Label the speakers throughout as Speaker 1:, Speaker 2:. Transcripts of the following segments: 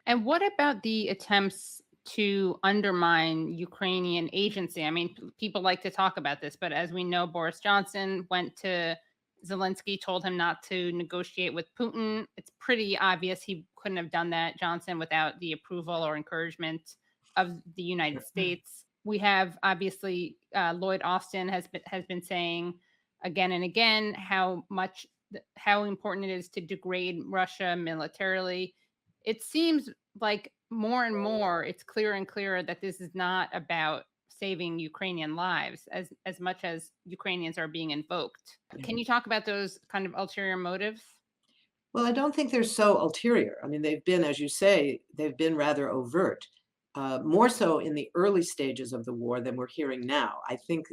Speaker 1: And what about the attempts to undermine Ukrainian agency? I mean, people like to talk about this, but as we know, Boris Johnson went to Zelensky, told him not to negotiate with Putin. It's pretty obvious he couldn't have done that, Johnson, without the approval or encouragement of the United States. We have obviously Lloyd Austin has been saying again and again how important it is to degrade Russia militarily. It seems like more and more it's clearer and clearer that this is not about saving Ukrainian lives as much as Ukrainians are being invoked.
Speaker 2: Yeah.
Speaker 1: Can you talk about those kind of ulterior motives?
Speaker 2: Well, I don't think they're so ulterior. I mean, they've been, as you say, they've been rather overt, more so in the early stages of the war than we're hearing now. I think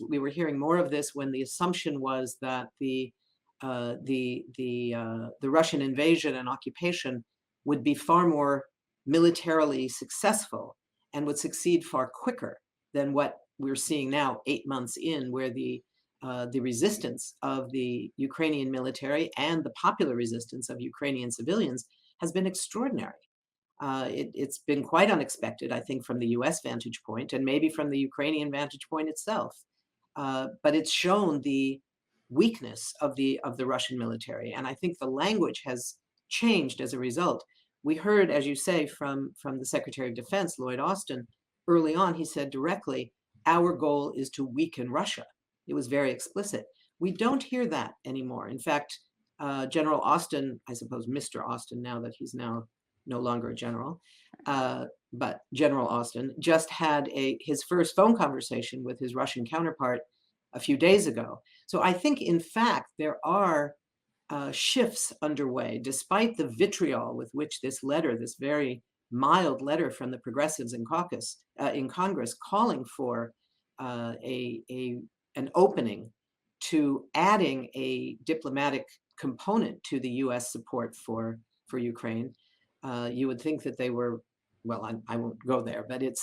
Speaker 2: we were hearing more of this when the assumption was that the Russian invasion and occupation would be far more militarily successful and would succeed far quicker than what we're seeing now, 8 months in, where the resistance of the Ukrainian military and the popular resistance of Ukrainian civilians has been extraordinary. It's been quite unexpected, I think, from the US vantage point and maybe from the Ukrainian vantage point itself. But it's shown the weakness of the Russian military. And I think the language has changed as a result. We heard, as you say, from the Secretary of Defense, Lloyd Austin, early on, he said directly, our goal is to weaken Russia. It was very explicit. We don't hear that anymore. In fact, General Austin, I suppose Mr. Austin, now that he's now no longer a general, but General Austin just had his first phone conversation with his Russian counterpart a few days ago. So I think, in fact, there are shifts underway, despite the vitriol with which this letter, this very mild letter from the progressives in Congress, calling for an opening to adding a diplomatic component to the U.S. support for Ukraine. You would think that they were, well, I won't go there, but it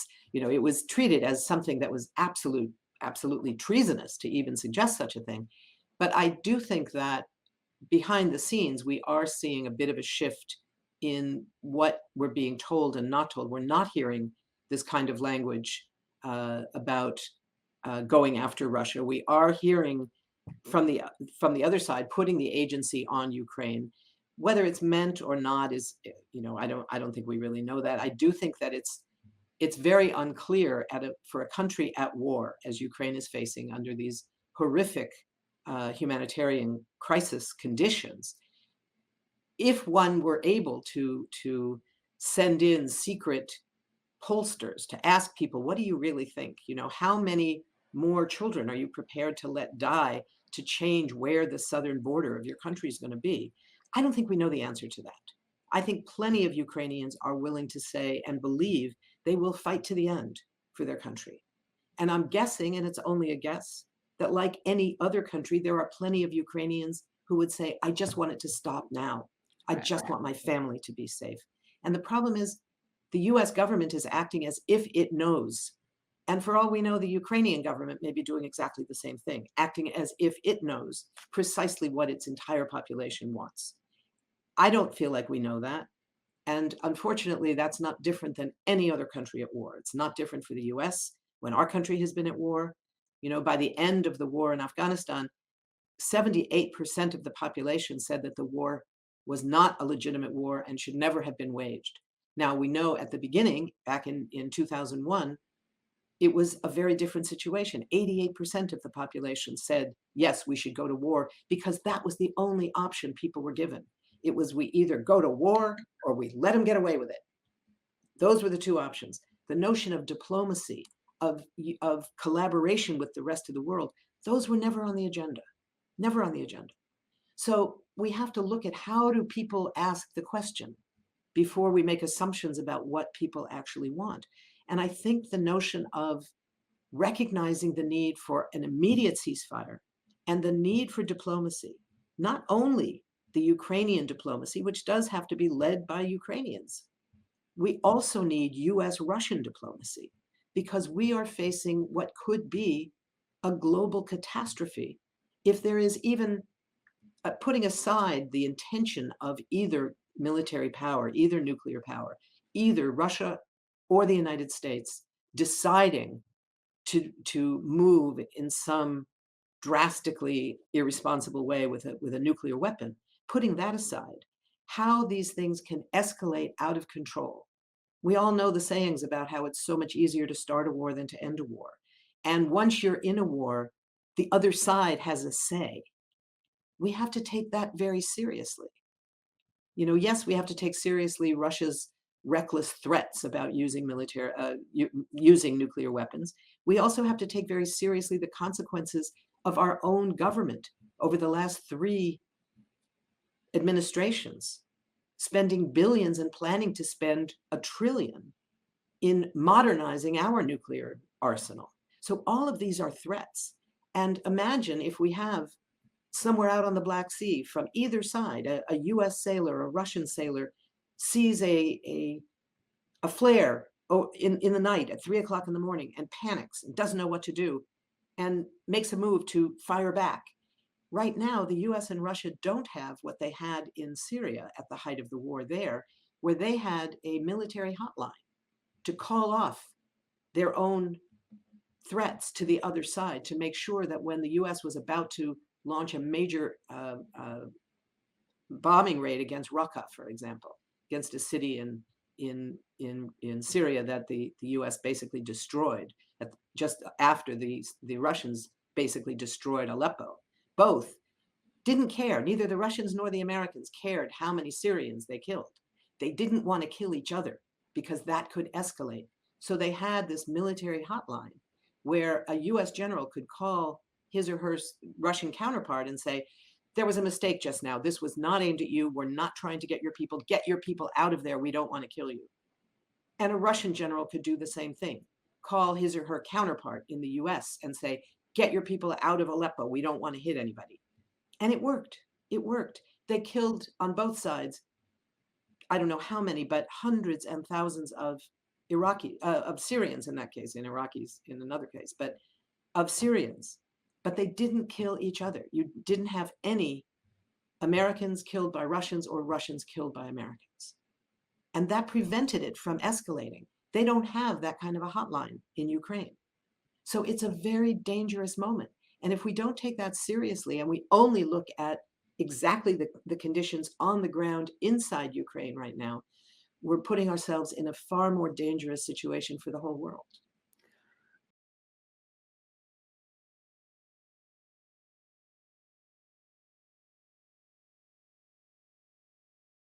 Speaker 2: was treated as something that was absolutely treasonous to even suggest such a thing. But I do think that behind the scenes, we are seeing a bit of a shift in what we're being told and not told. We're not hearing this kind of language about going after Russia. We are hearing from the other side putting the agency on Ukraine. Whether it's meant or not is, I don't think we really know that. I do think that it's very unclear for a country at war, as Ukraine is facing under these horrific humanitarian crisis conditions. If one were able to send in secret pollsters to ask people, what do you really think? How many more children are you prepared to let die to change where the southern border of your country is going to be? I don't think we know the answer to that. I think plenty of Ukrainians are willing to say and believe they will fight to the end for their country. And I'm guessing, and it's only a guess, that like any other country, there are plenty of Ukrainians who would say, I just want it to stop now. I
Speaker 1: Right.
Speaker 2: just want my family to be safe. And the problem is the US government is acting as if it knows. And for all we know, the Ukrainian government may be doing exactly the same thing, acting as if it knows precisely what its entire population wants. I don't feel like we know that. And unfortunately, that's not different than any other country at war. It's not different for the US when our country has been at war. By the end of the war in Afghanistan, 78% of the population said that the war was not a legitimate war and should never have been waged. Now, we know at the beginning, back in 2001, it was a very different situation. 88% of the population said, yes, we should go to war, because that was the only option people were given. It was, we either go to war or we let them get away with it. Those were the two options. The notion of diplomacy, of collaboration with the rest of the world, those were never on the agenda, never on the agenda. So we have to look at, how do people ask the question before we make assumptions about what people actually want. And I think the notion of recognizing the need for an immediate ceasefire and the need for diplomacy, not only the Ukrainian diplomacy, which does have to be led by Ukrainians, we also need US-Russian diplomacy, because we are facing what could be a global catastrophe if there is even, putting aside the intention of either military power, either nuclear power, either Russia or the United States deciding to move in some drastically irresponsible way with a nuclear weapon, putting that aside, how these things can escalate out of control. We all know the sayings about how it's so much easier to start a war than to end a war. And once you're in a war, the other side has a say. We have to take that very seriously. Yes, we have to take seriously Russia's reckless threats about using nuclear weapons. We also have to take very seriously the consequences of our own government over the last 3 administrations, spending billions and planning to spend a trillion in modernizing our nuclear arsenal. So all of these are threats. And imagine if we have somewhere out on the Black Sea from either side, a US sailor, a Russian sailor, sees a flare in the night at 3 o'clock in the morning and panics and doesn't know what to do and makes a move to fire back. Right now, the US and Russia don't have what they had in Syria at the height of the war there, where they had a military hotline to call off their own threats to the other side to make sure that when the US was about to launch a major bombing raid against Raqqa, for example, against a city in Syria that the US basically destroyed just after the Russians basically destroyed Aleppo. Both didn't care. Neither the Russians nor the Americans cared how many Syrians they killed. They didn't want to kill each other because that could escalate. So they had this military hotline where a US general could call his or her Russian counterpart and say, there was a mistake just now. This was not aimed at you. We're not trying to get your people out of there. We don't want to kill you. And a Russian general could do the same thing, call his or her counterpart in the US and say, get your people out of Aleppo. We don't want to hit anybody. And it worked. It worked. They killed on both sides, I don't know how many, but hundreds and thousands of of Syrians in that case, and Iraqis in another case, but of Syrians. But they didn't kill each other. You didn't have any Americans killed by Russians or Russians killed by Americans. And that prevented it from escalating. They don't have that kind of a hotline in Ukraine. So it's a very dangerous moment. And if we don't take that seriously and we only look at exactly the conditions on the ground inside Ukraine right now, we're putting ourselves in a far more dangerous situation for the whole world.